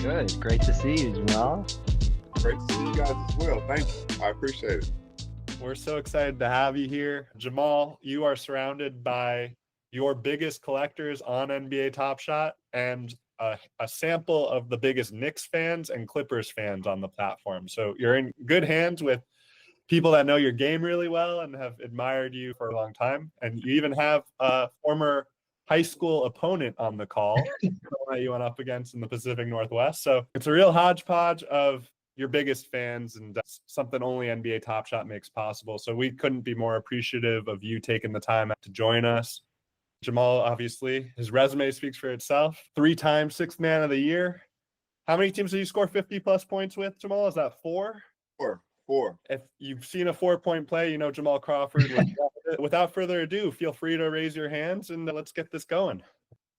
Good. Great to see you, Jamal. Great to see you guys as well. Thank you. I appreciate it. We're so excited to have you here. Jamal, you are surrounded by your biggest collectors on NBA Top Shot and a sample of the biggest Knicks fans and Clippers fans on the platform. So you're in good hands with people that know your game really well and have admired you for a long time. And you even have a former high school opponent on the call that you went up against in the Pacific Northwest. So it's a real hodgepodge of your biggest fans, and that's something only NBA Top Shot makes possible. So we couldn't be more appreciative of you taking the time to join us. Jamal, obviously, his resume speaks for itself. 3-time Sixth Man of the Year. How many teams did you score 50-plus points with, Jamal? Is that 4? Four. If you've seen a 4-point play, you know Jamal Crawford. Without further ado, feel free to raise your hands and let's get this going.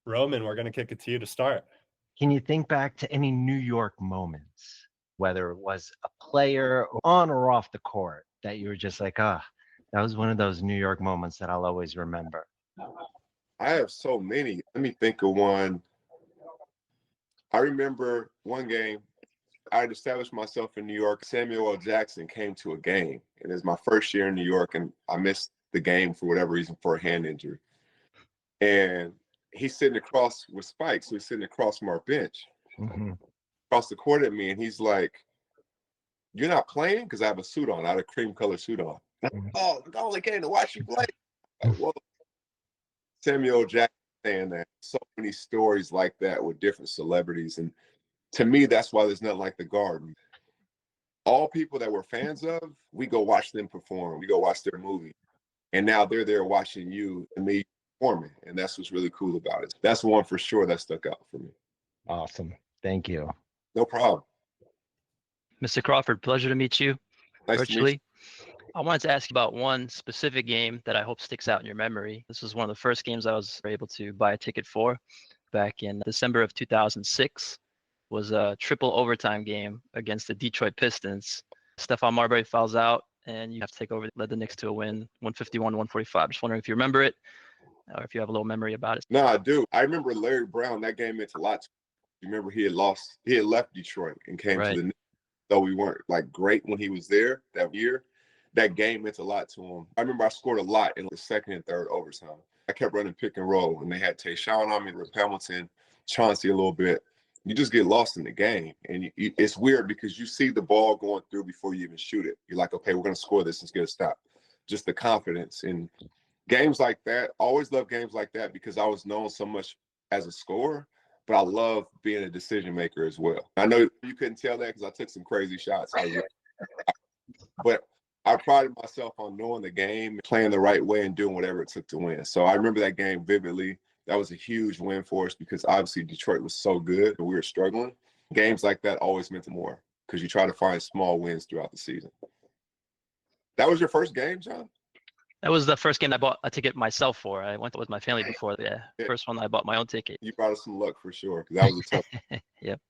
Roman, we're going to kick it to you to start. Can you think back to any New York moments, whether it was a player on or off the court, that you were just like, that was one of those New York moments that I'll always remember? I have so many. Let me think of one. I remember one game. I had established myself in New York. Samuel L. Jackson came to a game, and it was my first year in New York, and I missed the game for whatever reason for a hand injury. And he's sitting across with Spike, so he's sitting across from our bench, across the court at me, and he's like, "You're not playing?" Because I have a suit on. I had a cream-colored suit on. Oh, I only came to watch you play. Like, whoa. Samuel L. Jackson saying that. So many stories like that with different celebrities, and to me, that's why there's nothing like the Garden. All people that we're fans of, we go watch them perform. We go watch their movie. And now they're there watching you and me performing. And that's what's really cool about it. That's one for sure that stuck out for me. Awesome. Thank you. No problem. Mr. Crawford, pleasure to meet you Nice virtually. to meet I wanted to ask you about one specific game that I hope sticks out in your memory. This was one of the first games I was able to buy a ticket for back in December of 2006. Was a triple overtime game against the Detroit Pistons. Stephon Marbury fouls out, and you have to take over, led the Knicks to a win, 151-145. Just wondering if you remember it, or if you have a little memory about it. No, I do. I remember Larry Brown. That game meant a lot to me. Remember, he had left Detroit and came to the Knicks. Though we weren't like great when he was there that year, that game meant a lot to him. I remember I scored a lot in the second and third overtime. I kept running pick and roll, and they had Tayshaun on me, Rip Hamilton, Chauncey a little bit. You just get lost in the game. And it's weird because you see the ball going through before you even shoot it. You're like, okay, we're going to score this. Let's get a stop. Just the confidence. And games like that, I always love games like that because I was known so much as a scorer, but I love being a decision maker as well. I know you couldn't tell that because I took some crazy shots. But I prided myself on knowing the game, playing the right way, and doing whatever it took to win. So I remember that game vividly. That was a huge win for us because obviously Detroit was so good and we were struggling. Games like that always meant more because you try to find small wins throughout the season. That was your first game, John? That was the first game I bought a ticket myself for. I went with my family before. First one I bought my own ticket. You brought us some luck for sure because that was a tough. Yep.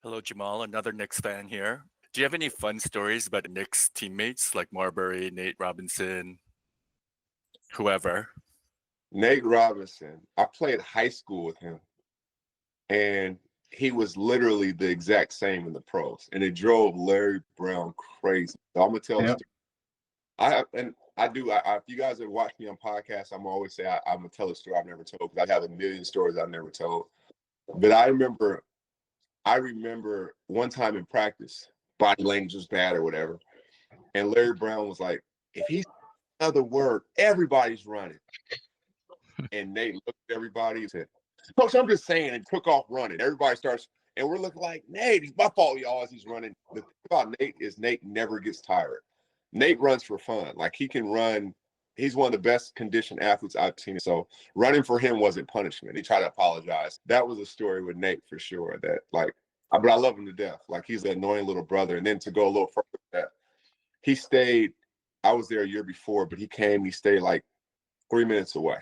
Hello, Jamal, another Knicks fan here. Do you have any fun stories about Knicks teammates like Marbury, Nate Robinson, whoever? Nate Robinson, I played high school with him, and he was literally the exact same in the pros, and it drove Larry Brown crazy. So I'm gonna tell a story. If you guys have watched me on podcasts, I'm always say I'm gonna tell a story I've never told because I have a million stories I've never told. But I remember one time in practice, body language was bad or whatever, and Larry Brown was like, "If he's another word, everybody's running." And Nate looked at everybody and said, "Coach, I'm just saying," and took off running. Everybody starts, and we're looking like, "Nate, it's my fault, y'all," as he's running. The thing about Nate is Nate never gets tired. Nate runs for fun. Like, he can run. He's one of the best conditioned athletes I've seen. So running for him wasn't punishment. He tried to apologize. That was a story with Nate for sure but I love him to death. Like, he's an annoying little brother. And then to go a little further with that, he stayed, I was there a year before, but he stayed like 3 minutes away.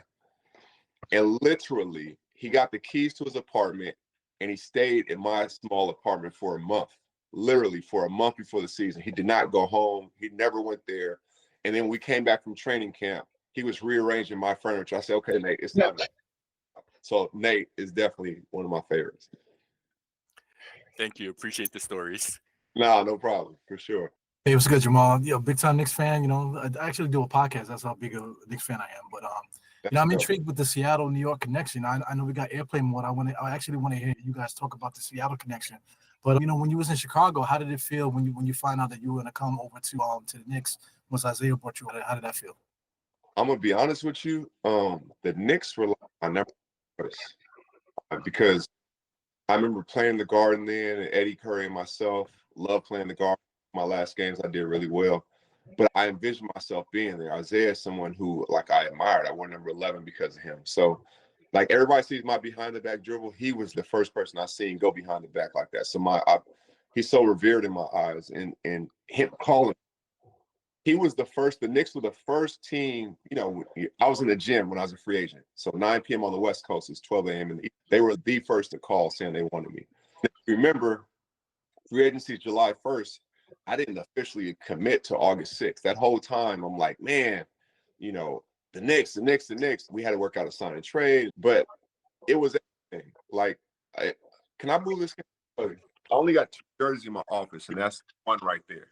And literally, he got the keys to his apartment, and he stayed in my small apartment for a month, literally for a month before the season. He did not go home. He never went there. And then we came back from training camp. He was rearranging my furniture. I said, "Okay, Nate, it's time." So Nate is definitely one of my favorites. Thank you. Appreciate the stories. Nah, no problem, for sure. Hey, what's good, Jamal? Big time Knicks fan. I actually do a podcast. That's how big a Knicks fan I am. But I'm intrigued with the Seattle New York connection. I know we got airplane mode. I actually want to hear you guys talk about the Seattle connection. But when you was in Chicago, how did it feel when you find out that you were gonna come over to the Knicks once Isaiah brought you? How did that feel? I'm gonna be honest with you. The Knicks were I never because I remember playing the Garden then, and Eddie Curry and myself loved playing the Garden. My last games, I did really well, but I envisioned myself being there. Isaiah is someone who, like, I admired. I wore number 11 because of him. So, like, everybody sees my behind the back dribble. He was the first person I seen go behind the back like that. So he's so revered in my eyes, and him calling. He was the first. The Knicks were the first team. I was in the gym when I was a free agent. So 9 p.m. on the West Coast is 12 a.m. in the east. They were the first to call saying they wanted me. Remember, free agency is July 1st. I didn't officially commit to August 6th. That whole time, I'm like, man, the Knicks. We had to work out a sign and trade, but it was everything. Like, can I move this? I only got 2 jerseys in my office, and that's one right there.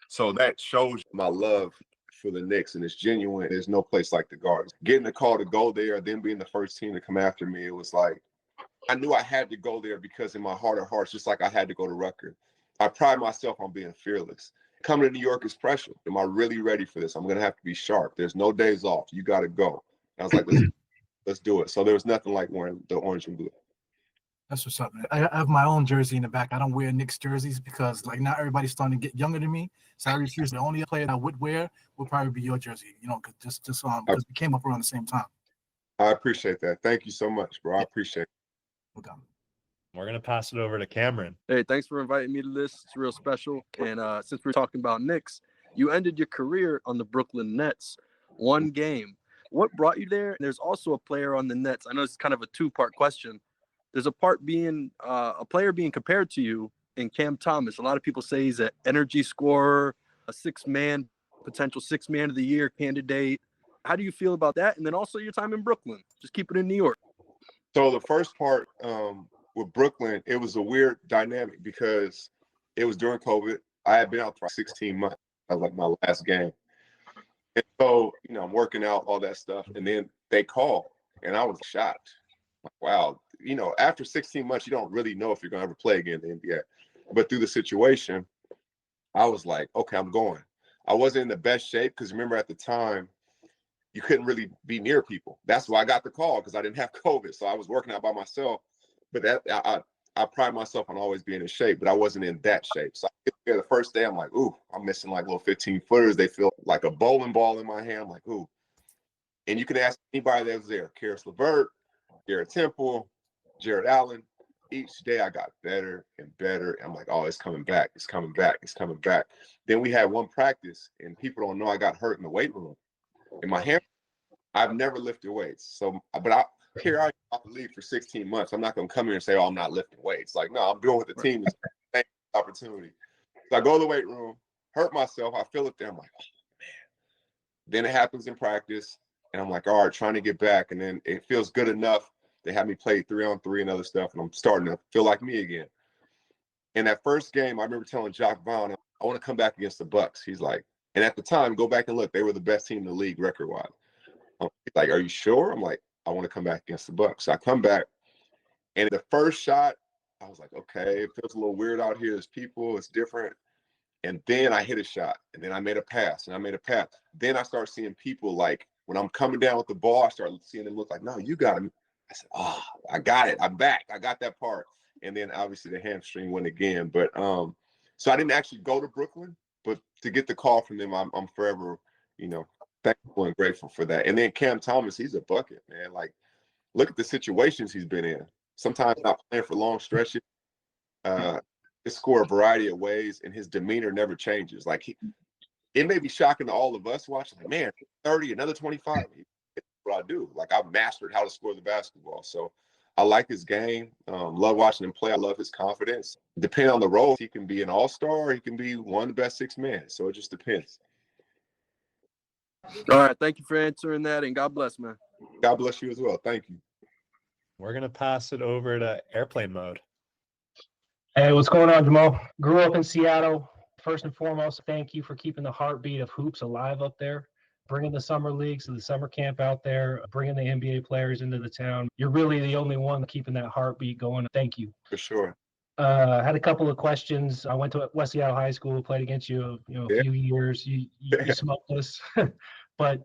So that shows my love for the Knicks, and it's genuine. There's no place like the Garden. Getting the call to go there, then being the first team to come after me, it was like, I knew I had to go there because in my heart of hearts, just like I had to go to Rutgers, I pride myself on being fearless. Coming to New York is pressure. Am I really ready for this? I'm going to have to be sharp. There's no days off. You got to go. And I was like, let's do it. So there was nothing like wearing the orange and blue. That's what's up, man. I have my own jersey in the back. I don't wear Knicks jerseys because, like, not everybody's starting to get younger than me. So I refuse. The only player that I would wear would probably be your jersey, because we came up around the same time. I appreciate that. Thank you so much, bro. I appreciate it. Okay. We're going to pass it over to Cameron. Hey, thanks for inviting me to this. It's real special. And since we're talking about Knicks, you ended your career on the Brooklyn Nets. 1 game. What brought you there? There's also a player on the Nets. I know it's kind of a 2-part question. There's a part being a player being compared to you in Cam Thomas. A lot of people say he's an energy scorer, a potential 6-man of the year candidate. How do you feel about that? And then also your time in Brooklyn. Just keep it in New York. So the first part with Brooklyn, it was a weird dynamic because it was during COVID. I had been out for 16 months. That was like my last game. And so, I'm working out, all that stuff. And then they called, and I was shocked. Like, wow. After 16 months, you don't really know if you're going to ever play again in the NBA. But through the situation, I was like, okay, I'm going. I wasn't in the best shape because remember at the time, you couldn't really be near people. That's why I got the call, because I didn't have COVID. So I was working out by myself. But I pride myself on always being in shape, but I wasn't in that shape. So I get there the first day, I'm like, ooh, I'm missing like little 15-footers. They feel like a bowling ball in my hand. I'm like, ooh. And you can ask anybody that was there, Karis LeVert, Garrett Temple, Jared Allen. Each day I got better and better. I'm like, oh, it's coming back. It's coming back. It's coming back. Then we had one practice, and people don't know I got hurt in the weight room. In my hand, I've never lifted weights. So, but I off the league for 16 months. I'm not going to come here and say, oh, I'm not lifting weights. Like, no, I'm doing what the team is. Opportunity. So I go to the weight room, hurt myself. I feel it there. I'm like, oh, man. Then it happens in practice, and I'm like, all right, trying to get back. And then it feels good enough. They have me play 3-on-3 and other stuff, and I'm starting to feel like me again. In that first game, I remember telling Jock Vaughn, I want to come back against the Bucks. He's like, and at the time, go back and look, they were the best team in the league record-wise. He's like, are you sure? I'm like, I want to come back against the Bucks. So I come back, and the first shot, I was like, okay, it feels a little weird out here. There's people, it's different. And then I hit a shot, and then I made a pass, and I made a pass. Then I start seeing people, like, when I'm coming down with the ball, I start seeing them look like, no, you got him. I said, oh, I got it. I'm back. I got that part. And then obviously the hamstring went again. But so I didn't actually go to Brooklyn, but to get the call from them, I'm forever, thankful and grateful for that. And then Cam Thomas, he's a bucket, man. Like, look at the situations he's been in. Sometimes not playing for long stretches. He score a variety of ways, and his demeanor never changes. Like, it may be shocking to all of us watching, like, man, 30, another 25. What I do. Like, I've mastered how to score the basketball. So I like his game. Love watching him play. I love his confidence. Depending on the role, he can be an all-star. He can be one of the best 6 men. So it just depends. All right. Thank you for answering that, and God bless, man. God bless you as well. Thank you. We're going to pass it over to airplane mode. Hey, what's going on, Jamal? Grew up in Seattle. First and foremost, thank you for keeping the heartbeat of hoops alive up there, bringing the summer leagues to the summer camp out there, bringing the NBA players into the town. You're really the only one keeping that heartbeat going. Thank you. For sure. Had a couple of questions. I went to West Seattle High School, played against you, a Yeah. few years. You smoked us, but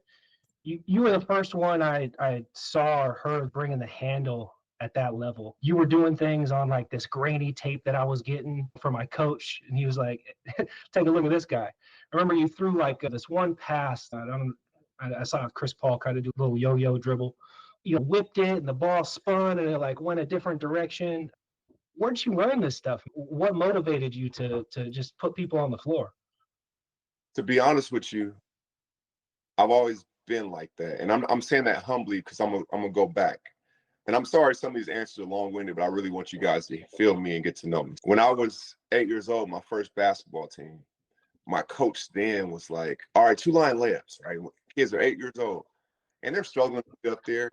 you were the first one I saw or heard bringing the handle at that level. You were doing things on like this grainy tape that I was getting from my coach, and he was like, "Take a look at this guy." I remember you threw like this one pass. I saw Chris Paul kind of do a little yo-yo dribble. You whipped it, and the ball spun, and it like went a different direction. Where'd you learn this stuff? What motivated you to just put people on the floor? To be honest with you, I've always been like that, and I'm saying that humbly because I'm gonna go back. And I'm sorry some of these answers are long-winded, but I really want you guys to feel me and get to know me. When I was 8 years old, my first basketball team, my coach then was like, all right, 2-line layups, right? Kids are 8 years old, and they're struggling to get up there.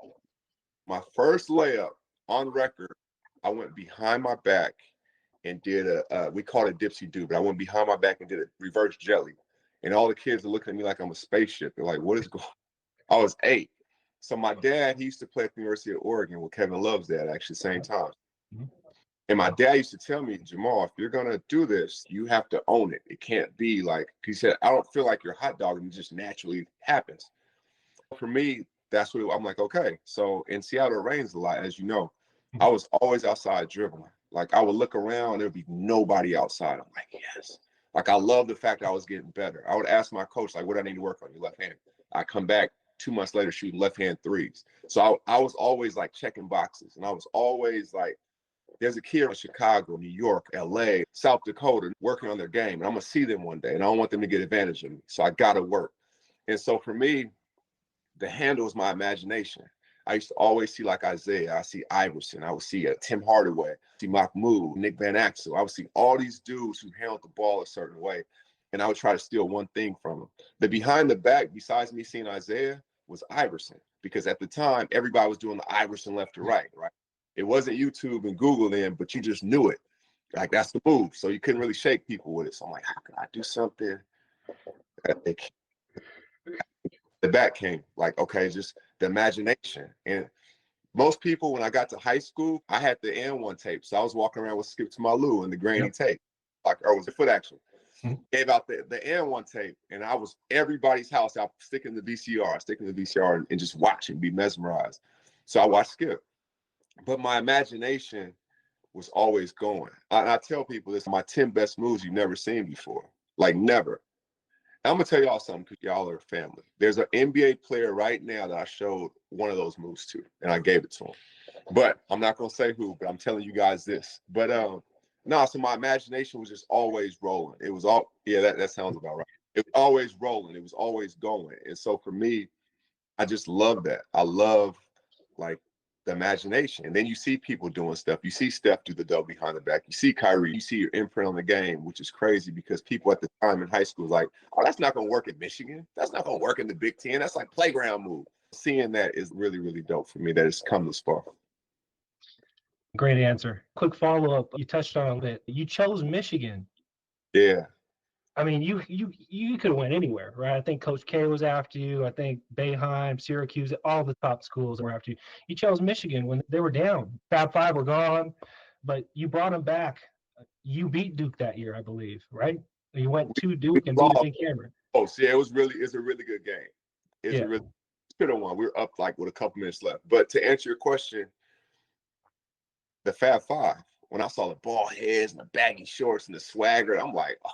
My first layup on record, I went behind my back and did we called it dipsy do, but I went behind my back and did a reverse jelly. And all the kids are looking at me like I'm a spaceship. They're like, what is going on? I was 8. So my dad, he used to play at the University of Oregon with Kevin Love's dad, actually, same time. And my dad used to tell me, Jamal, if you're going to do this, you have to own it. It can't be like, he said, I don't feel like you're hot dog, and it just naturally happens. For me, that's what I'm like, okay. So in Seattle, it rains a lot, as you know. I was always outside dribbling. Like I would look around, and there'd be nobody outside. I'm like, yes. Like I love the fact that I was getting better. I would ask my coach, like, what do I need to work on? Your left hand. I come back 2 months later shooting left-hand threes. So I was always like checking boxes, and I was always like, there's a kid in Chicago, New York, LA, South Dakota working on their game, and I'm gonna see them one day, and I don't want them to get advantage of me. So I gotta work. And so for me, the handle is my imagination. I used to always see like Isaiah, I see Iverson, I would see Tim Hardaway, see Mahmoud, Nick Van Axel. I would see all these dudes who handled the ball a certain way, and I would try to steal one thing from them. The behind the back, besides me seeing Isaiah, was Iverson, because at the time, everybody was doing the Iverson left to right? It wasn't YouTube and Google then, but you just knew it. Like, that's the move. So you couldn't really shake people with it. So I'm like, how can I do something? The back came, like, okay, just the imagination. And most people, when I got to high school, I had the N1 tape. So I was walking around with Skip to my Lou and the grainy tape, like, or was it foot action? Gave out the N1 tape, and I was everybody's house. I sticking the VCR, and just watch and be mesmerized. So I watched Skip, but my imagination was always going. I tell people this: my 10 best moves you've never seen before, like never. I'm gonna tell y'all something because y'all are family. There's an NBA player right now that I showed one of those moves to, and I gave it to him. But I'm not gonna say who. But I'm telling you guys this. But no, so my imagination was just always rolling. It was all, that sounds about right. It was always rolling. It was always going. And so for me, I just love that. I love like the imagination. And then you see people doing stuff. You see Steph do the double behind the back. You see Kyrie. You see your imprint on the game, which is crazy because people at the time in high school was like, oh, that's not going to work at Michigan. That's not going to work in the Big Ten. That's like playground move. Seeing that is really, really dope for me that it's come this far. Great answer. Quick follow-up. You touched on it. You chose Michigan. Yeah. I mean, you could have went anywhere, right? I think Coach K was after you. I think Boeheim, Syracuse, all the top schools were after you. You chose Michigan when they were down. Fab Five were gone, but you brought them back. You beat Duke that year, I believe, right? You went to Duke and beat them in Cameron. Oh, see, it's a really good game. It's a really good one. We were up like with a couple minutes left. But to answer your question, the Fab Five, when I saw the ball heads and the baggy shorts and the swagger, I'm like, oh,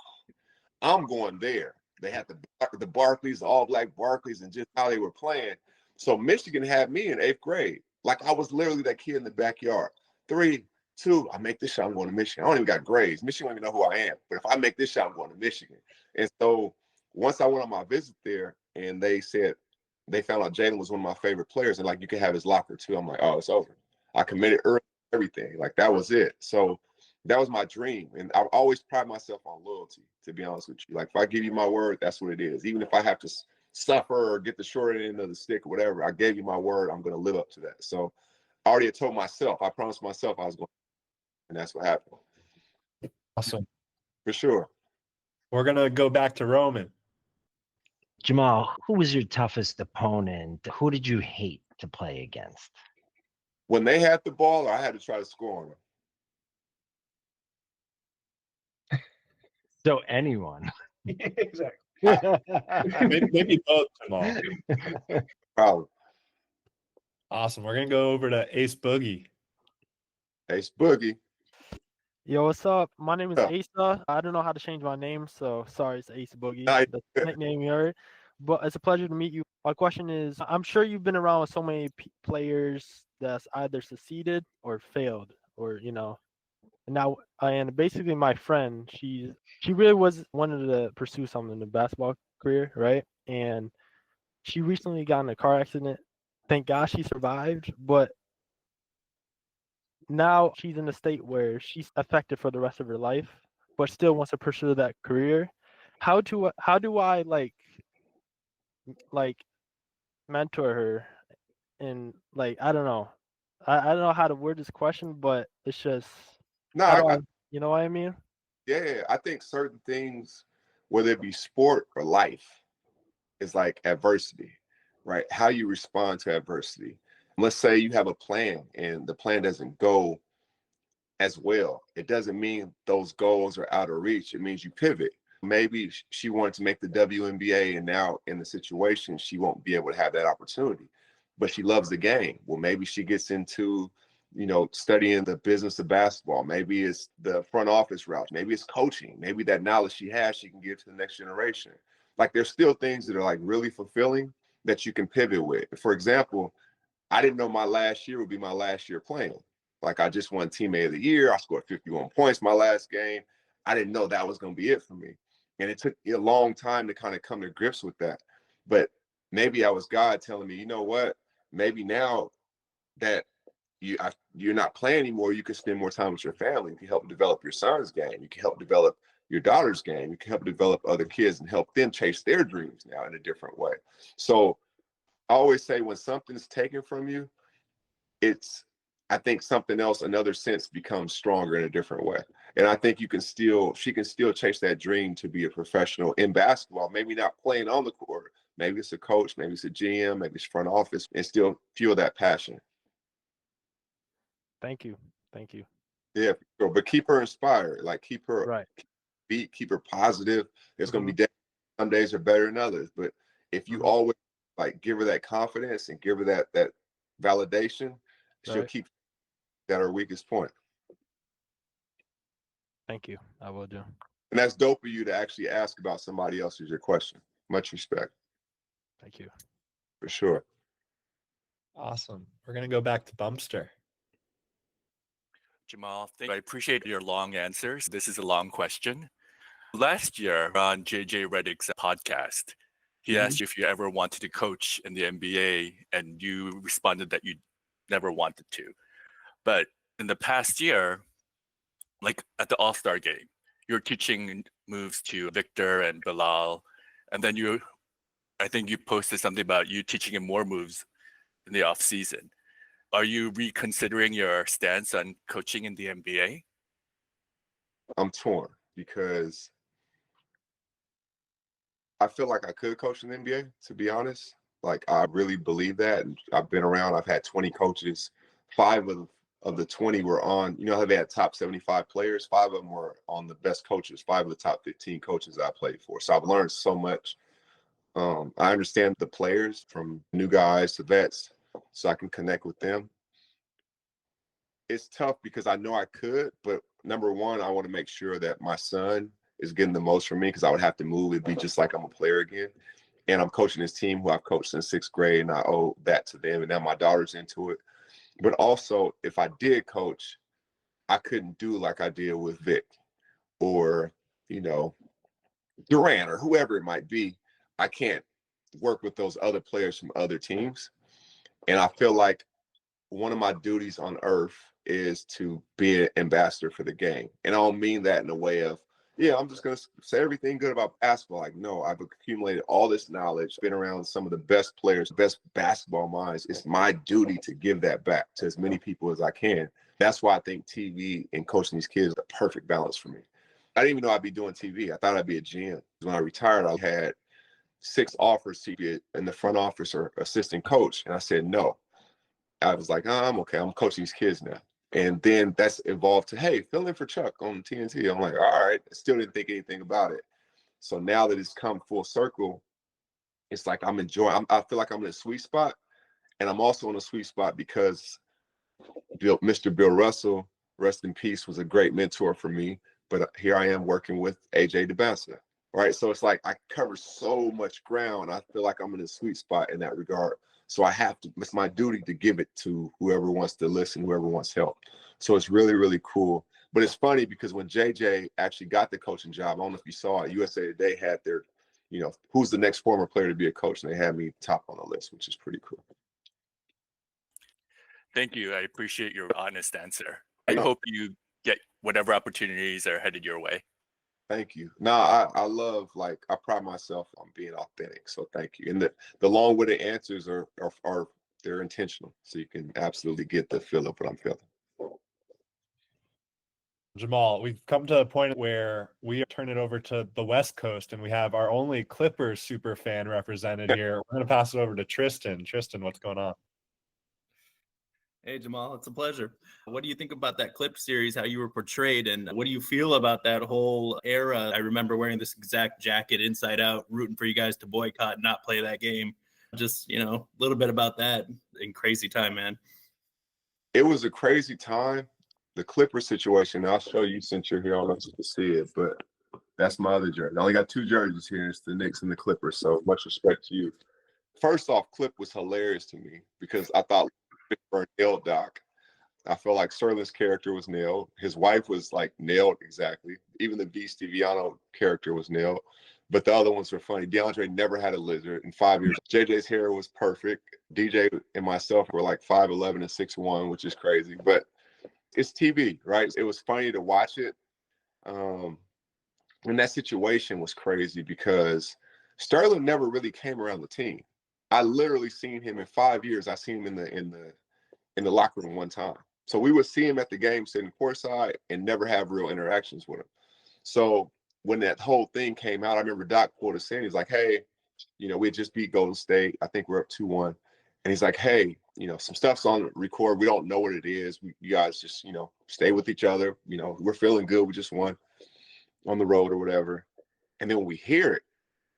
I'm going there. They had the Barclays, the all-black Barclays, and just how they were playing. So Michigan had me in 8th grade. Like I was literally that kid in the backyard. 3, 2, I make this shot, I'm going to Michigan. I don't even got grades. Michigan don't even know who I am. But if I make this shot, I'm going to Michigan. And so once I went on my visit there and they said, they found out Jalen was one of my favorite players and like, you can have his locker too. I'm like, oh, it's over. I committed early, everything. Like that was it. So that was my dream. And I always pride myself on loyalty, to be honest with you. Like if I give you my word, that's what it is. Even if I have to suffer or get the short end of the stick or whatever, I gave you my word, I'm going to live up to that. So I already had told myself, I promised myself I was going to, and that's what happened. Awesome. For sure. We're going to go back to Roman. Jamal, who was your toughest opponent? Who did you hate to play against? When they had the ball, I had to try to score on them. So anyone. Exactly. Maybe both, Jamal. Probably. Awesome. We're going to go over to Ace Boogie. Ace Boogie. Yo, what's up? My name is Yeah. Asa. I don't know how to change my name, so sorry, it's Ace Boogie. Nice. That's the nickname you heard. But it's a pleasure to meet you. My question is, I'm sure you've been around with so many players that's either succeeded or failed, or Now, and basically, my friend, she really wanted to pursue something in the basketball career, right? And she recently got in a car accident. Thank God she survived, but now she's in a state where she's affected for the rest of her life, but still wants to pursue that career. How do I like mentor her, and I don't know. I don't know how to word this question, but it's just No, how do I, you know what I mean? yeah, I think certain things, whether it be sport or life, is like adversity, right? How you respond to adversity. Let's say you have a plan and the plan doesn't go as well. It doesn't mean those goals are out of reach. It means you pivot. Maybe she wanted to make the WNBA, and now in the situation, she won't be able to have that opportunity. But she loves the game. Well, maybe she gets into, studying the business of basketball. Maybe it's the front office route. Maybe it's coaching. Maybe that knowledge she has, she can give to the next generation. Like, there's still things that are like really fulfilling that you can pivot with. For example, I didn't know my last year would be my last year playing. Like, I just won teammate of the year. I scored 51 points my last game. I didn't know that was going to be it for me. And it took a long time to kind of come to grips with that. But maybe I was God telling me, you know what? Maybe now that you're not playing anymore, you can spend more time with your family. You can help develop your son's game. You can help develop your daughter's game. You can help develop other kids and help them chase their dreams now in a different way. So I always say, when something's taken from you, I think something else, another sense, becomes stronger in a different way. And I think she can still chase that dream to be a professional in basketball, maybe not playing on the court. Maybe it's a coach, maybe it's a GM, maybe it's front office, and still fuel that passion. Thank you. Yeah, but keep her inspired. Like, keep her Right. keep her positive. There's going to be days, some days are better than others. But if you always give her that confidence and give her that validation, she'll keep at her weakest point. Thank you. I will do. And that's dope of you to actually ask about somebody else as your question. Much respect. Thank you. For sure. Awesome. We're going to go back to Bumpster. Jamal, I appreciate your long answers. This is a long question. Last year on JJ Redick's podcast, he asked you if you ever wanted to coach in the NBA, and you responded that you never wanted to. But in the past year, like at the All-Star game, you're teaching moves to Victor and Bilal, and then I think you posted something about you teaching him more moves in the off season. Are you reconsidering your stance on coaching in the NBA? I'm torn because I feel like I could coach in the NBA, to be honest. Like, I really believe that. And I've been around, I've had 20 coaches. 5 of the 20 were on, how they had top 75 players. 5 of them were on the best coaches, 5 of the top 15 coaches I played for. So I've learned so much. I understand the players, from new guys to vets, so I can connect with them. It's tough because I know I could, but number one, I want to make sure that my son is getting the most from me, because I would have to move. It'd be just like I'm a player again. And I'm coaching this team who I've coached since 6th grade, and I owe that to them. And now my daughter's into it. But also, if I did coach, I couldn't do like I did with Vic or, Durant or whoever it might be. I can't work with those other players from other teams. And I feel like one of my duties on earth is to be an ambassador for the game. And I don't mean that in a way of, I'm just going to say everything good about basketball. Like, no, I've accumulated all this knowledge, been around some of the best players, best basketball minds. It's my duty to give that back to as many people as I can. That's why I think TV and coaching these kids is the perfect balance for me. I didn't even know I'd be doing TV. I thought I'd be a GM. When I retired, I had 6 offers to be in the front office or assistant coach. And I said, no. I was like, oh, I'm okay. I'm coaching these kids now. And then that's evolved to, hey, fill in for Chuck on TNT. I'm like, all right. I still didn't think anything about it. So now that it's come full circle, it's like I'm enjoying. I feel like I'm in a sweet spot. And I'm also in a sweet spot because Mr. Bill Russell, rest in peace, was a great mentor for me. But here I am working with AJ DeBassa. Right. So it's like I cover so much ground. I feel like I'm in a sweet spot in that regard. So I have to, it's my duty to give it to whoever wants to listen, whoever wants help. So it's really, really cool. But it's funny because when JJ actually got the coaching job, I don't know if you saw it, USA Today had their, who's the next former player to be a coach? And they had me top on the list, which is pretty cool. Thank you. I appreciate your honest answer. I hope you get whatever opportunities are headed your way. Thank you. No, I love, I pride myself on being authentic. So thank you. And the long-winded answers are they're intentional. So you can absolutely get the feel of what I'm feeling. Jamal, we've come to a point where we turn it over to the West Coast and we have our only Clippers super fan represented here. We're going to pass it over to Tristan. Tristan, what's going on? Hey, Jamal, it's a pleasure. What do you think about that Clip series, how you were portrayed, and what do you feel about that whole era? I remember wearing this exact jacket inside out, rooting for you guys to boycott and not play that game. Just, a little bit about that and crazy time, man. It was a crazy time. The Clippers situation, I'll show you since you're here. I don't know if you can see it, but that's my other jersey. I only got 2 jerseys here. It's the Knicks and the Clippers, so much respect to you. First off, Clip was hilarious to me because I thought nailed Doc. I felt like Serlin's character was nailed. His wife was nailed exactly. Even the Beast Viano character was nailed. But the other ones were funny. DeAndre never had a lizard in 5 years. JJ's hair was perfect. DJ and myself were 5'11" and 6'1", which is crazy. But it's TV, right? It was funny to watch it. And that situation was crazy because Sterling never really came around the team. I literally seen him in 5 years. I seen him in the locker room one time. So we would see him at the game sitting courtside and never have real interactions with him. So when that whole thing came out, I remember Doc pulled us in. He's like, hey, we just beat Golden State. I think we're up 2-1. And he's like, hey, some stuff's on record. We don't know what it is. You guys just, stay with each other. We're feeling good. We just won on the road or whatever. And then when we hear it,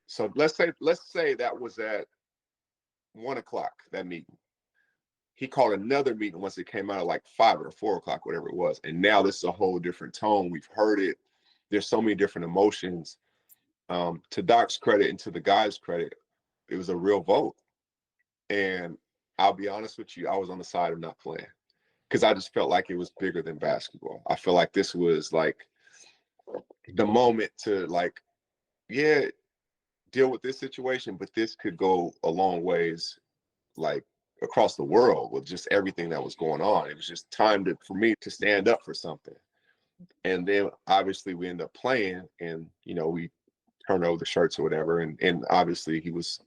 so let's say that was at 1 o'clock, that meeting. He called another meeting once it came out at 5 or 4 o'clock, whatever it was. And now this is a whole different tone. We've heard it. There's so many different emotions. To Doc's credit and to the guys' credit, it was a real vote. And I'll be honest with you, I was on the side of not playing because I just felt like it was bigger than basketball. I feel like this was the moment to deal with this situation, but this could go a long ways across the world with just everything that was going on. It was just time for me to stand up for something. And then obviously we ended up playing and, we turned over the shirts or whatever. And obviously he was,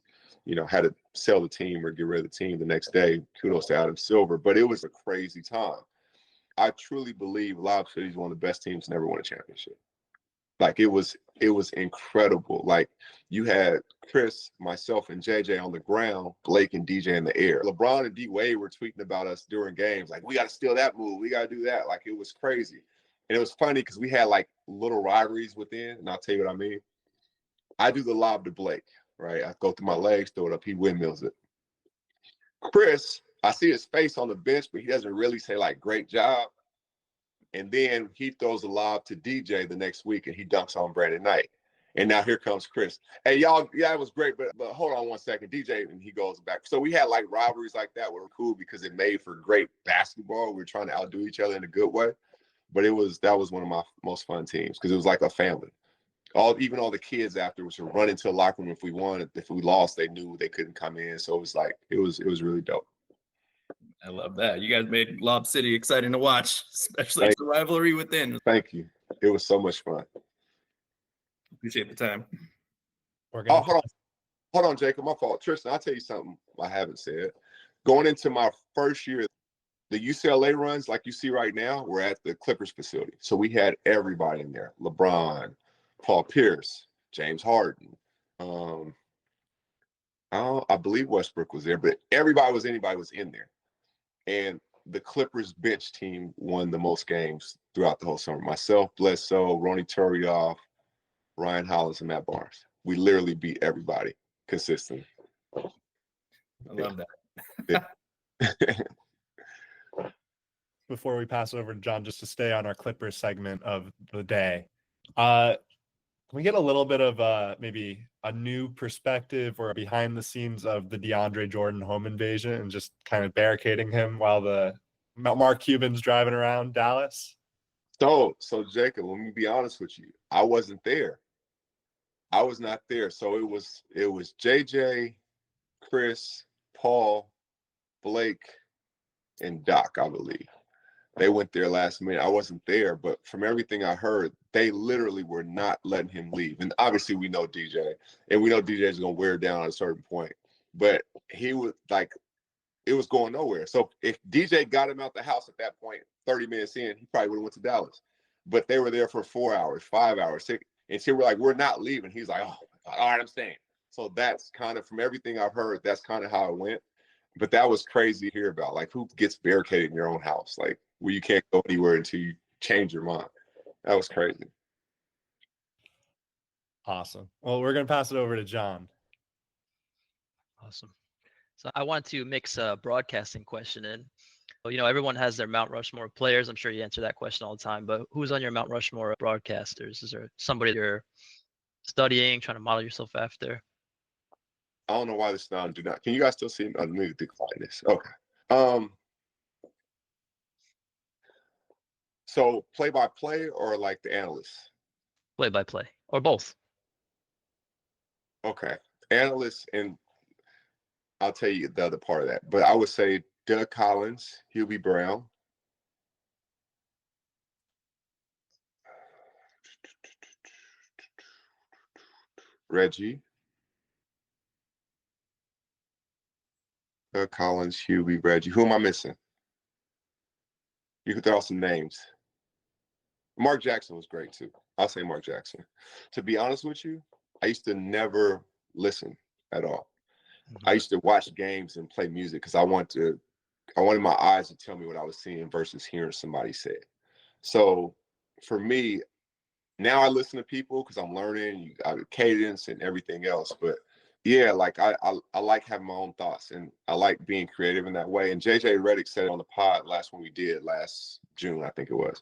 had to sell the team or get rid of the team the next day. Kudos to Adam Silver. But it was a crazy time. I truly believe Lob City is one of the best teams to never win a championship. It was incredible. You had Chris, myself, and JJ on the ground, Blake and DJ in the air. LeBron and D Wade were tweeting about us during games, we got to steal that move. We got to do that. It was crazy. And it was funny because we had little rivalries within, and I'll tell you what I mean. I do the lob to Blake, right? I go through my legs, throw it up, he windmills it. Chris, I see his face on the bench, but he doesn't really say great job. And then he throws a lob to DJ the next week and he dunks on Brandon Knight. And now here comes Chris. Hey, y'all, yeah, it was great, but hold on one second. DJ, and he goes back. So we had rivalries like that were cool because it made for great basketball. We were trying to outdo each other in a good way. But that was one of my most fun teams because it was like a family. Even all the kids afterwards would run into the locker room if we won. If we lost, they knew they couldn't come in. So it was it was really dope. I love that. You guys made Lob City exciting to watch, especially the rivalry within. Thank you. It was so much fun. Appreciate the time. Hold on, Jacob. My fault. Tristan, I'll tell you something I haven't said. Going into my first year, the UCLA runs like you see right now, we're at the Clippers facility. So we had everybody in there. LeBron, Paul Pierce, James Harden. I believe Westbrook was there, but anybody was in there. And the Clippers bench team won the most games throughout the whole summer. Myself, Bledsoe, Ronnie Turioff, Ryan Hollins, and Matt Barnes. We literally beat everybody consistently. I love that. Before we pass it over to John, just to stay on our Clippers segment of the day, can we get a little bit of maybe a new perspective or behind the scenes of the DeAndre Jordan home invasion and just kind of barricading him while the Mark Cuban's driving around Dallas? So Jacob, let me be honest with you. I wasn't there. I was not there. So it was JJ, Chris, Paul, Blake, and Doc, I believe. They went there last minute. I wasn't there, but from everything I heard, they literally were not letting him leave. And obviously we know DJ, and we know DJ is going to wear down at a certain point. But he was like, it was going nowhere. So if DJ got him out the house at that point, 30 minutes in, he probably would have went to Dallas. But they were there for 4 hours, 5 hours, 6. And so we're like, we're not leaving. He's like, oh, all right, I'm staying. So that's kind of, from everything I've heard, that's kind of how it went. But that was crazy to hear about. Like, who gets barricaded in your own house? Like, where you can't go anywhere until you change your mind. That was crazy. Awesome. Well, we're going to pass it over to John. Awesome. So I want to mix a broadcasting question in. You know, everyone has their Mount Rushmore players. I'm sure you answer that question all the time, but who's on your Mount Rushmore broadcasters? Is there somebody you're studying, trying to model yourself after? I don't know why this sound do not. Can you guys still see me? I need to decline this. Okay. So play-by-play or like the analysts? Play-by-play or both. Okay. Analysts, and I'll tell you the other part of that. But I would say Doug Collins, Hubie Brown. Reggie. Doug Collins, Hubie, Reggie. Who am I missing? You could throw some names. Mark Jackson was great too. I'll say Mark Jackson. To be honest with you, I used to never listen at all. I used to watch games and play music because I wanted my eyes to tell me what I was seeing versus hearing somebody say it. So for me, now I listen to people because I'm learning, you got cadence and everything else. But yeah, like I like having my own thoughts, and I like being creative in that way. And JJ Redick said it on the pod last one we did last June, I think it was.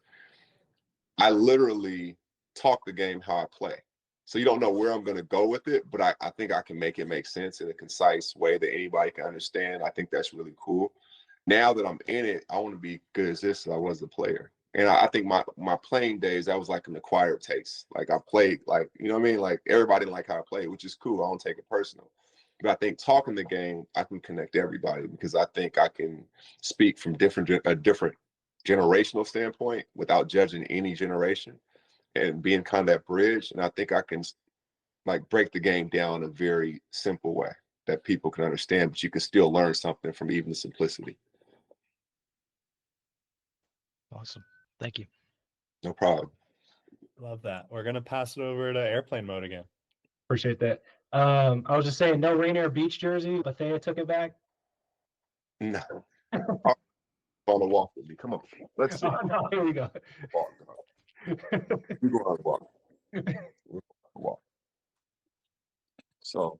I literally talk the game how I play. So you don't know where I'm going to go with it, but I think I can make it make sense in a concise way that anybody can understand. I think that's really cool. Now that I'm in it, I want to be good as this as I was the player. And I think my playing days, that was like an acquired taste. Like I played, like, you know what I mean? Like everybody didn't like how I played, which is cool. I don't take it personal. But I think talking the game, I can connect everybody because I think I can speak from a different generational standpoint without judging any generation and being kind of that bridge. And I think I can like break the game down in a very simple way that people can understand, but you can still learn something from even the simplicity. Awesome. Thank you. No problem. Love that. We're going to pass it over to airplane mode again. Appreciate that. I was just saying, no Rainier Beach jersey, but Thea took it back. No. On the walk with me. Come on. Let's see. Oh, no, here we go. Walk. We go on the walk. So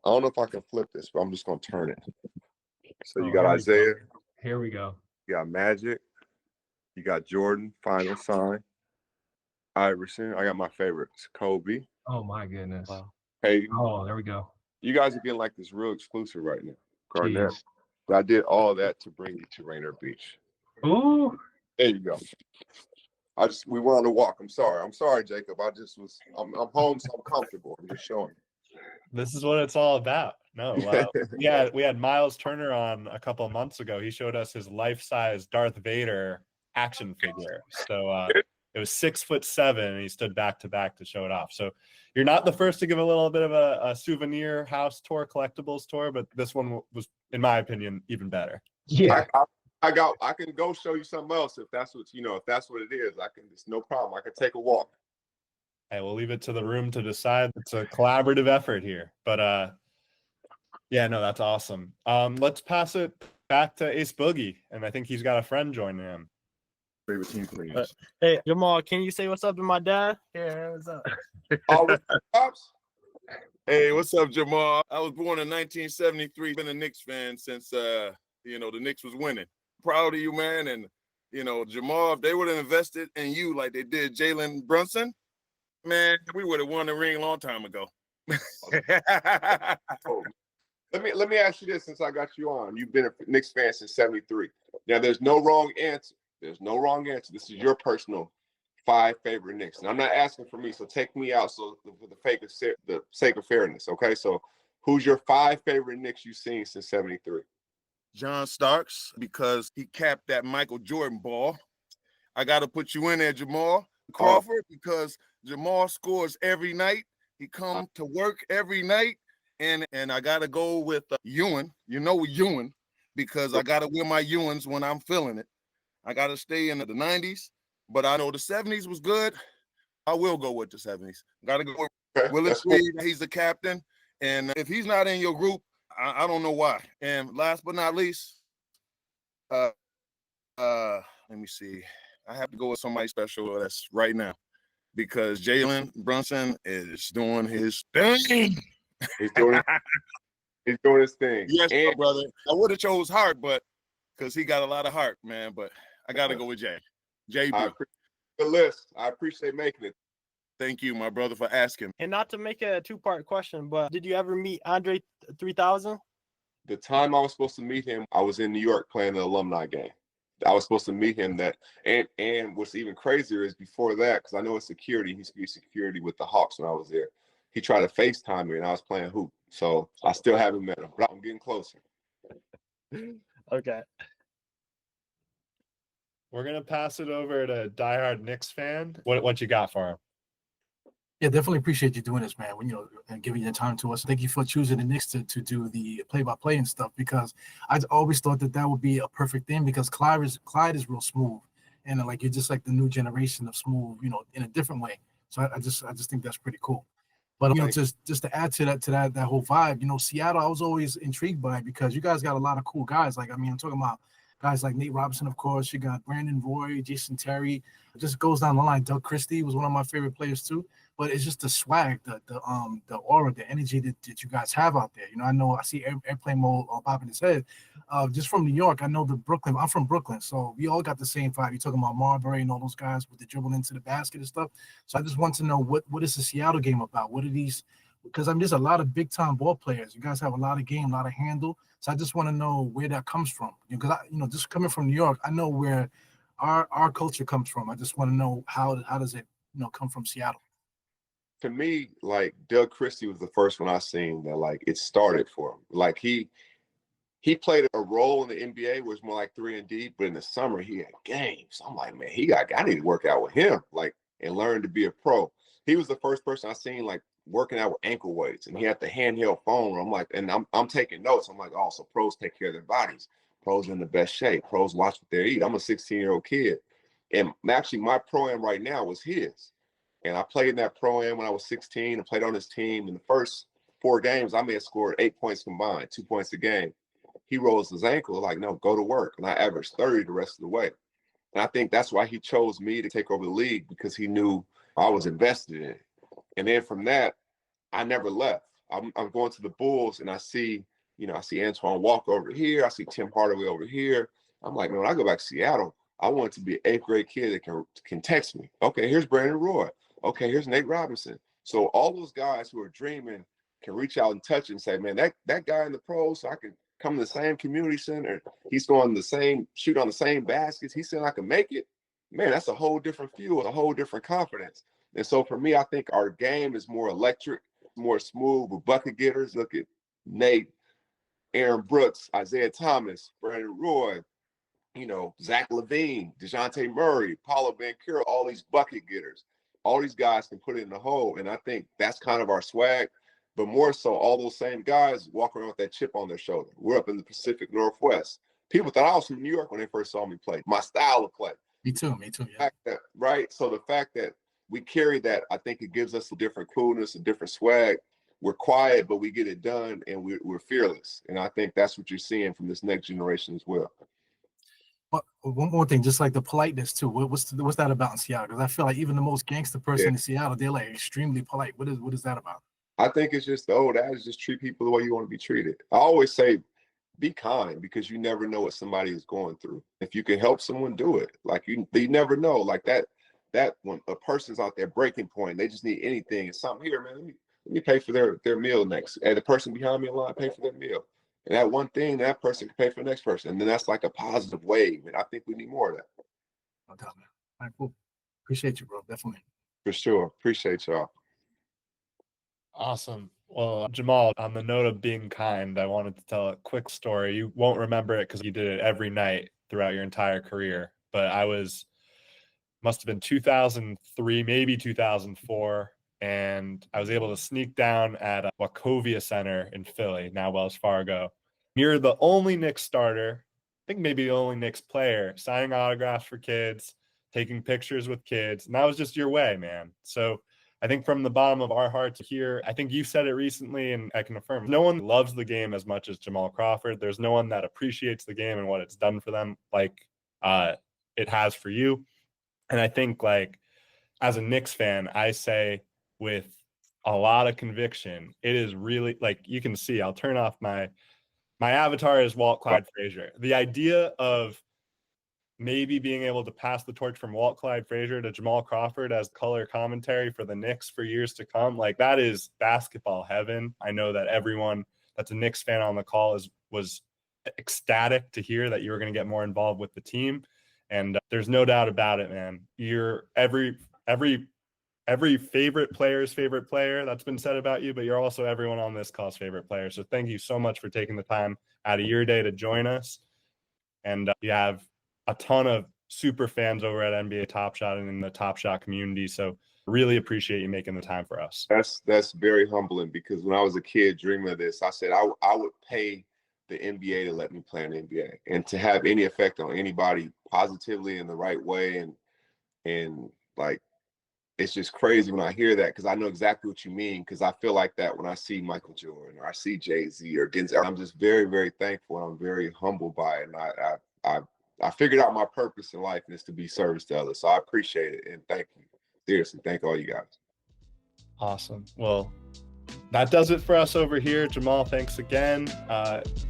I don't know if I can flip this, but I'm just gonna turn it. So you got Isaiah. Here we go. You got Magic. You got Jordan, final sign. Iverson. I got my favorites. Kobe. Oh my goodness. Wow. Hey. Oh, there we go. You guys are getting like this real exclusive right now. Garnett. Jeez. I did all that to bring you to Rainier Beach. Ooh. There you go. We went on a walk. I'm sorry, Jacob. I'm home, so I'm comfortable. I'm just showing you. This is what it's all about. No, we had Miles Turner on a couple of months ago. He showed us his life-size Darth Vader action figure. So it was 6'7", and he stood back to back to show it off. So you're not the first to give a little bit of a souvenir house tour, collectibles tour, but this one was, in my opinion, even better. Yeah. I can go show you something else if that's what if that's what it is. It's no problem. I can take a walk. Hey, we'll leave it to the room to decide. It's a collaborative effort here. But yeah, no, that's awesome. Let's pass it back to Ace Boogie, and I think he's got a friend joining him. Favorite team players. Hey, Jamal, can you say what's up to my dad? Yeah, what's up? Hey, what's up, Jamal? I was born in 1973. Been a Knicks fan since the Knicks was winning. Proud of you, man. And Jamal, if they would have invested in you like they did Jalen Brunson, man, we would have won the ring a long time ago. Let me ask you this since I got you on. You've been a Knicks fan since '73. Now, there's no wrong answer. There's no wrong answer. This is your personal 5 favorite Knicks. And I'm not asking for me, so take me out for the sake of fairness, okay? So who's your 5 favorite Knicks you've seen since '73? John Starks, because he capped that Michael Jordan ball. I got to put you in there, Jamal Crawford, because Jamal scores every night. He comes to work every night. And I got to go with Ewan, Ewan, because I got to wear my Ewans when I'm feeling it. I got to stay in the 90s, but I know the 70s was good. I will go with the 70s. Got to go with Willis Reed. He's the captain. And if he's not in your group, I don't know why. And last but not least, let me see. I have to go with somebody special that's right now because Jalen Brunson is doing his thing. He's doing his thing. Yes, my brother. I would have chose Hart, but because he got a lot of heart, man. But I got to go with Jay. JB. The list. I appreciate making it. Thank you, my brother, for asking. And not to make it a 2-part question, but did you ever meet Andre 3000? The time I was supposed to meet him, I was in New York playing the alumni game. I was supposed to meet him and what's even crazier is before that, because I know it's security. He used to be security with the Hawks when I was there. He tried to FaceTime me and I was playing hoop. So I still haven't met him, but I'm getting closer. Okay. We're going to pass it over to diehard Knicks fan. What you got for him? Yeah, definitely appreciate you doing this, man. And giving your time to us. Thank you for choosing the Knicks to do the play-by-play and stuff, because I always thought that would be a perfect thing because Clyde is real smooth, and like you're just like the new generation of smooth, in a different way. So I just think that's pretty cool. But just to add to that whole vibe, Seattle, I was always intrigued by it because you guys got a lot of cool guys. Like I'm talking about guys like Nate Robinson, of course. You got Brandon Roy, Jason Terry. It just goes down the line. Doug Christie was one of my favorite players too. But it's just the swag, the aura, the energy that you guys have out there. I know I see airplane mode popping his head. Just from New York, I know Brooklyn. I'm from Brooklyn, so we all got the same vibe. You're talking about Marbury and all those guys with the dribbling into the basket and stuff. So I just want to know what is the Seattle game about? What are these? Because there's a lot of big time ball players. You guys have a lot of game, a lot of handle. So I just want to know where that comes from. Because just coming from New York, I know where our culture comes from. I just want to know how does it come from Seattle. To me, like Doug Christie was the first one I seen that like it started for him. Like he played a role in the NBA where it's more like 3-and-D, but in the summer he had games. So I'm like, man, I need to work out with him, like, and learn to be a pro. He was the first person I seen like working out with ankle weights, and he had the handheld phone. I'm like, and I'm taking notes. I'm like, oh, so pros take care of their bodies. Pros are in the best shape. Pros watch what they eat. I'm a 16-year-old kid, and actually my pro-am right now was his. And I played in that pro-am when I was 16 and played on his team. In the first 4 games, I may have scored 8 points combined, 2 points a game. He rolls his ankle, like, no, go to work. And I averaged 30 the rest of the way. And I think that's why he chose me to take over the league, because he knew I was invested in it. And then from that, I never left. I'm going to the Bulls and I see Antoine Walker over here. I see Tim Hardaway over here. I'm like, man, when I go back to Seattle, I want to be an 8th grade kid that can text me. Okay, here's Brandon Roy. Okay, here's Nate Robinson. So all those guys who are dreaming can reach out and touch and say, man, that guy in the pros, so I can come to the same community center. He's going shoot on the same baskets. He's saying I can make it. Man, that's a whole different fuel, a whole different confidence. And so for me, I think our game is more electric, more smooth with bucket getters. Look at Nate, Aaron Brooks, Isaiah Thomas, Brandon Roy, Zach LaVine, DeJounte Murray, Paulo Banchero, all these bucket getters. All these guys can put it in the hole, and I think that's kind of our swag. But more so, all those same guys walk around with that chip on their shoulder. We're up in the Pacific Northwest. People thought I was from New York when they first saw me play. My style of play. Me too. Yeah. Right. So the fact that we carry that, I think it gives us a different coolness, a different swag. We're quiet, but we get it done, and we're fearless. And I think that's what you're seeing from this next generation as well. But one more thing, just like the politeness too. What's that about in Seattle? Because I feel like even the most gangster person in Seattle, they're like extremely polite. What is that about? I think it's just the old adage, just treat people the way you want to be treated. I always say, be kind, because you never know what somebody is going through. If you can help someone, do it. Like you never know. Like that when a person's out there breaking point, they just need anything. It's something here, man. Let me pay for their meal next. And the person behind me in line pay for their meal. And that one thing, that person can pay for the next person. And then that's like a positive wave. And I think we need more of that. No doubt, man. All right, cool. Appreciate you, bro. Definitely. For sure. Appreciate y'all. Awesome. Well, Jamal, on the note of being kind, I wanted to tell a quick story. You won't remember it because you did it every night throughout your entire career. But must have been 2003, maybe 2004. And I was able to sneak down at Wachovia Center in Philly, now Wells Fargo. You're the only Knicks starter, I think maybe the only Knicks player, signing autographs for kids, taking pictures with kids. And that was just your way, man. So I think from the bottom of our hearts here, I think you said it recently, and I can affirm, no one loves the game as much as Jamal Crawford. There's no one that appreciates the game and what it's done for them like it has for you. And I think, like, as a Knicks fan, I say with a lot of conviction, it is really, like, you can see, I'll turn off my avatar is Walt Clyde Frazier. The idea of maybe being able to pass the torch from Walt Clyde Frazier to Jamal Crawford as color commentary for the Knicks for years to come, like, that is basketball heaven. I know that everyone that's a Knicks fan on the call was ecstatic to hear that you were going to get more involved with the team. And there's no doubt about it, man. You're every favorite player's favorite player that's been said about you, but you're also everyone on this call's favorite player. So thank you so much for taking the time out of your day to join us. And you have a ton of super fans over at NBA Top Shot and in the Top Shot community. So really appreciate you making the time for us. That's very humbling, because when I was a kid dreaming of this, I said I would pay the NBA to let me play in the NBA, and to have any effect on anybody positively in the right way. And like, it's just crazy when I hear that, because I know exactly what you mean, because I feel like that when I see Michael Jordan or I see Jay-Z or Denzel. I'm just very, very thankful, and I'm very humbled by it. And I figured out my purpose in life, and it's to be service to others. So I appreciate it, and thank you. Seriously, thank all you guys. Awesome. Well, that does it for us over here. Jamal, thanks again.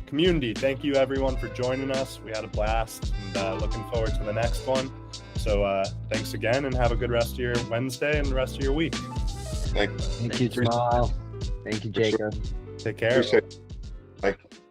Community, thank you everyone for joining us. We had a blast, and looking forward to the next one. So thanks again, and have a good rest of your Wednesday and the rest of your week. Thank you. Thank you, Jamal. Thank you, Jacob. Take care. Appreciate it. Thank you.